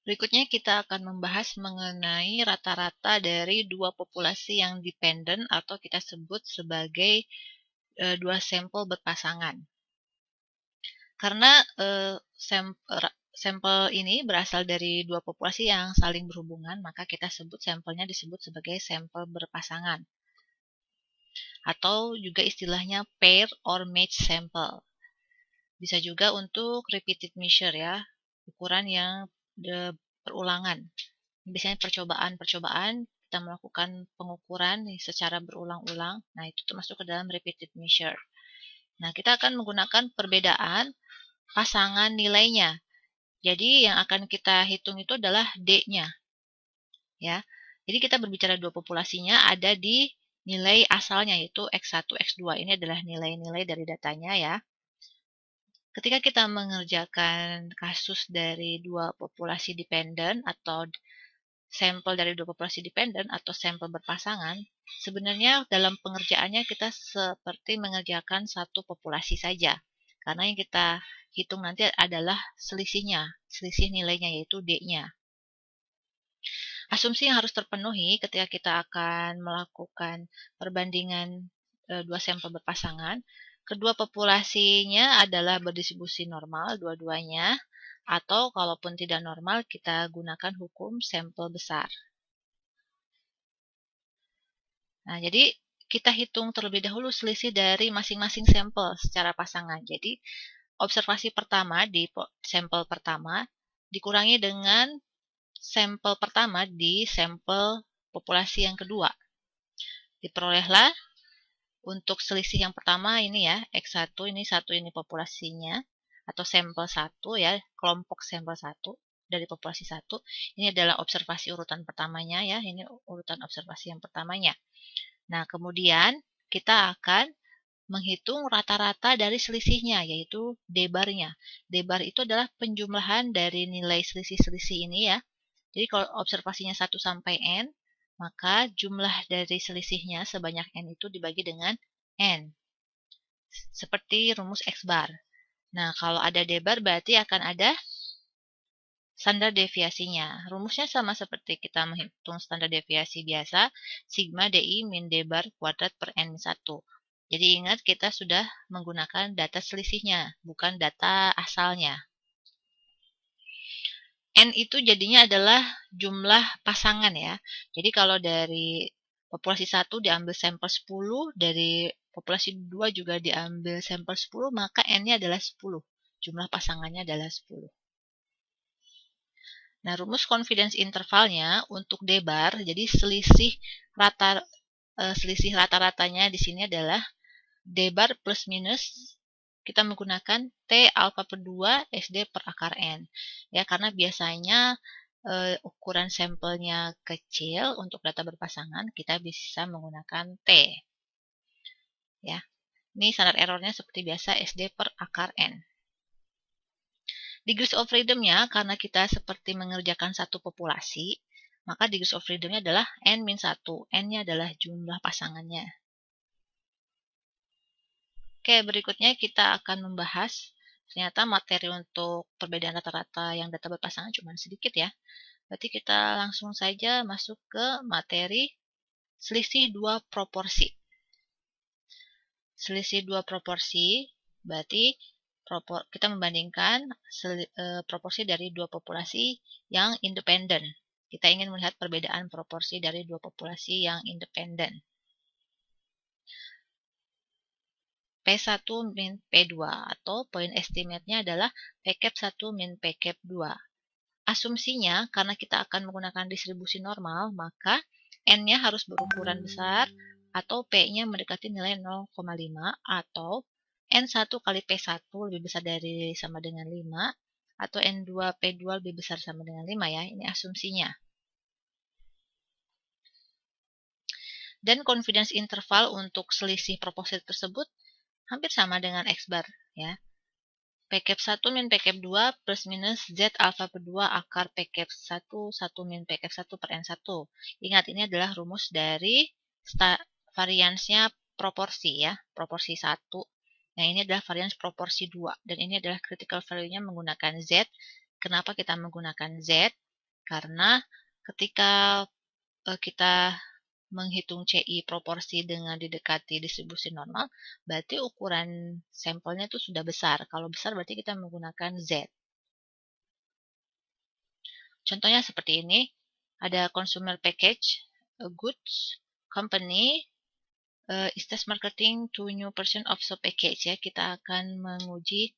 Berikutnya kita akan membahas mengenai rata-rata dari dua populasi yang dependen atau kita sebut sebagai dua sampel berpasangan. Karena sampel ini berasal dari dua populasi yang saling berhubungan, maka kita sebut sampelnya disebut sebagai sampel berpasangan. Atau juga istilahnya pair or match sample. Bisa juga untuk repeated measure ya, ukuran yang berulangan. Biasanya percobaan-percobaan kita melakukan pengukuran secara berulang-ulang. Nah, itu termasuk ke dalam repeated measure. Nah, kita akan menggunakan perbedaan pasangan nilainya. Jadi, yang akan kita hitung itu adalah D-nya. Ya. Jadi, kita berbicara dua populasinya ada di nilai asalnya, yaitu X1, X2. Ini adalah nilai-nilai dari datanya ya. Ketika kita mengerjakan kasus dari dua populasi dependen atau sampel dari dua populasi dependen atau sampel berpasangan, sebenarnya dalam pengerjaannya kita seperti mengerjakan satu populasi saja. Karena yang kita hitung nanti adalah selisihnya, selisih nilainya yaitu D-nya. Asumsi yang harus terpenuhi ketika kita akan melakukan perbandingan dua sampel berpasangan, kedua populasinya adalah berdistribusi normal dua-duanya, atau kalaupun tidak normal kita gunakan hukum sampel besar. Nah, jadi kita hitung terlebih dahulu selisih dari masing-masing sampel secara pasangan. Jadi, observasi pertama di sampel pertama dikurangi dengan sampel pertama di sampel populasi yang kedua. Diperolehlah untuk selisih yang pertama ini ya, X1 ini populasinya atau sampel 1 ya, kelompok sampel 1 dari populasi 1. Ini adalah observasi urutan pertamanya ya, ini urutan observasi yang pertamanya. Nah, kemudian kita akan menghitung rata-rata dari selisihnya, yaitu D-bar-nya. D-bar itu adalah penjumlahan dari nilai selisih-selisih ini ya. Jadi kalau observasinya 1 sampai N, maka jumlah dari selisihnya sebanyak N itu dibagi dengan N. Seperti rumus X-bar. Nah, kalau ada D-bar berarti akan ada standar deviasinya. Rumusnya sama seperti kita menghitung standar deviasi biasa, sigma DI min D bar kuadrat per N-1. Jadi ingat kita sudah menggunakan data selisihnya, bukan data asalnya. N itu jadinya adalah jumlah pasangan ya. Jadi kalau dari populasi 1 diambil sampel 10, dari populasi 2 juga diambil sampel 10, maka N-nya adalah 10. Jumlah pasangannya adalah 10. Nah, rumus confidence intervalnya untuk D-bar, jadi selisih rata-ratanya di sini adalah D-bar plus minus kita menggunakan T alfa per 2 SD per akar N. Ya, karena biasanya ukuran sampelnya kecil untuk data berpasangan, kita bisa menggunakan T. Ya. Ini standar errornya seperti biasa SD per akar N. Degrees of freedom-nya, karena kita seperti mengerjakan satu populasi, maka degrees of freedom-nya adalah N-1. N-nya adalah jumlah pasangannya. Oke, berikutnya kita akan membahas, ternyata materi untuk perbedaan rata-rata yang data berpasangan cuma sedikit ya. Berarti kita langsung saja masuk ke materi selisih dua proporsi. Selisih dua proporsi, berarti kita membandingkan proporsi dari dua populasi yang independen. Kita ingin melihat perbedaan proporsi dari dua populasi yang independen. P1 min P2 atau point estimate-nya adalah P cap 1 min P cap 2. Asumsinya, karena kita akan menggunakan distribusi normal, maka N-nya harus berukuran besar atau P-nya mendekati nilai 0,5 atau N1 kali P1 lebih besar dari sama dengan 5 atau N2 P2 lebih besar sama dengan 5 ya. Ini asumsinya. Dan confidence interval untuk selisih proporsi tersebut hampir sama dengan X-bar ya. P cap 1 min P cap 2 plus minus Z alfa per 2 akar P cap 1 min P cap 1 per N1. Ingat, ini adalah rumus dari variansnya proporsi ya, proporsi 1. Nah, ini adalah varians proporsi 2 dan ini adalah critical value-nya menggunakan Z. Kenapa kita menggunakan Z? Karena ketika kita menghitung CI proporsi dengan didekati distribusi normal, berarti ukuran sampelnya itu sudah besar. Kalau besar berarti kita menggunakan Z. Contohnya seperti ini, ada consumer package, goods, company, is test marketing to new version of so package ya. Kita akan menguji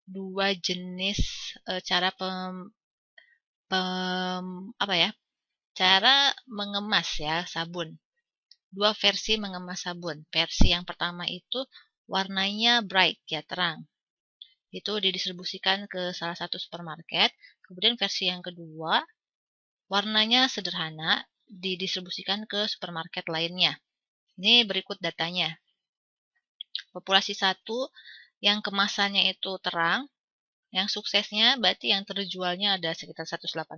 dua jenis cara cara mengemas ya sabun. Dua versi mengemas sabun. Versi yang pertama itu warnanya bright ya, terang. Itu didistribusikan ke salah satu supermarket. Kemudian versi yang kedua warnanya sederhana, didistribusikan ke supermarket lainnya. Ini berikut datanya. Populasi 1 yang kemasannya itu terang, yang suksesnya berarti yang terjualnya ada sekitar 180,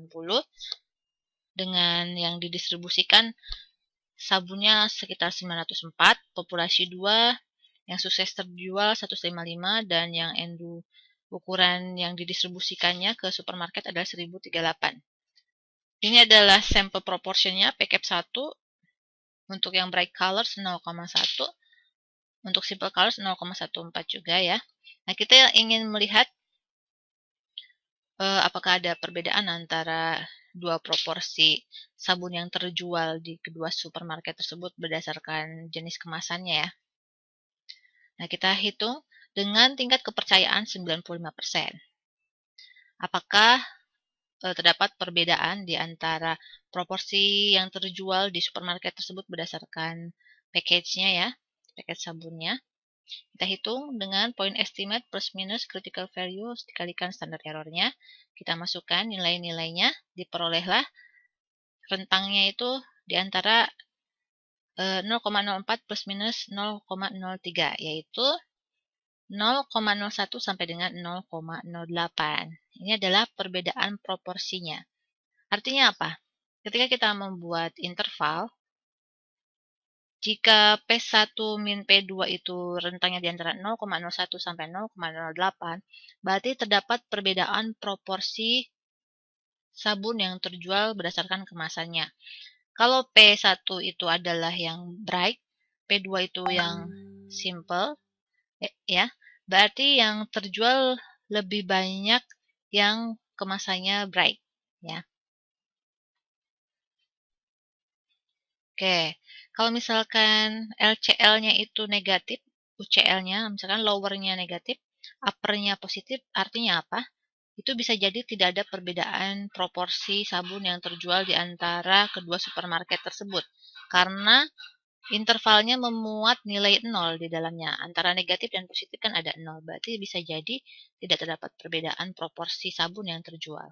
dengan yang didistribusikan sabunnya sekitar 904, populasi 2 yang sukses terjual 155, dan yang ukuran yang didistribusikannya ke supermarket adalah 1038. Ini adalah sampel proportionnya PCAP 1, untuk yang bright colors 0,1, untuk simple colors 0,14 juga ya. Nah, kita ingin melihat apakah ada perbedaan antara dua proporsi sabun yang terjual di kedua supermarket tersebut berdasarkan jenis kemasannya ya. Nah, kita hitung dengan tingkat kepercayaan 95%. Apakah terdapat perbedaan di antara proporsi yang terjual di supermarket tersebut berdasarkan package-nya ya, package sabunnya. Kita hitung dengan point estimate plus minus critical value dikalikan standar errornya. Kita masukkan nilai-nilainya, diperolehlah rentangnya itu di antara 0,04 plus minus 0,03, yaitu 0,01 sampai dengan 0,08. Ini adalah perbedaan proporsinya. Artinya apa? Ketika kita membuat interval, jika P1 min P2 itu rentangnya di antara 0,01 sampai 0,08, berarti terdapat perbedaan proporsi sabun yang terjual berdasarkan kemasannya. Kalau P1 itu adalah yang bright, P2 itu yang simple, ya, berarti yang terjual lebih banyak yang kemasannya bright, ya. Oke, kalau misalkan LCL-nya itu negatif, UCL-nya, misalkan lower-nya negatif, upper-nya positif, artinya apa? Itu bisa jadi tidak ada perbedaan proporsi sabun yang terjual di antara kedua supermarket tersebut. Karena intervalnya memuat nilai 0 di dalamnya. Antara negatif dan positif kan ada 0. Berarti bisa jadi tidak terdapat perbedaan proporsi sabun yang terjual.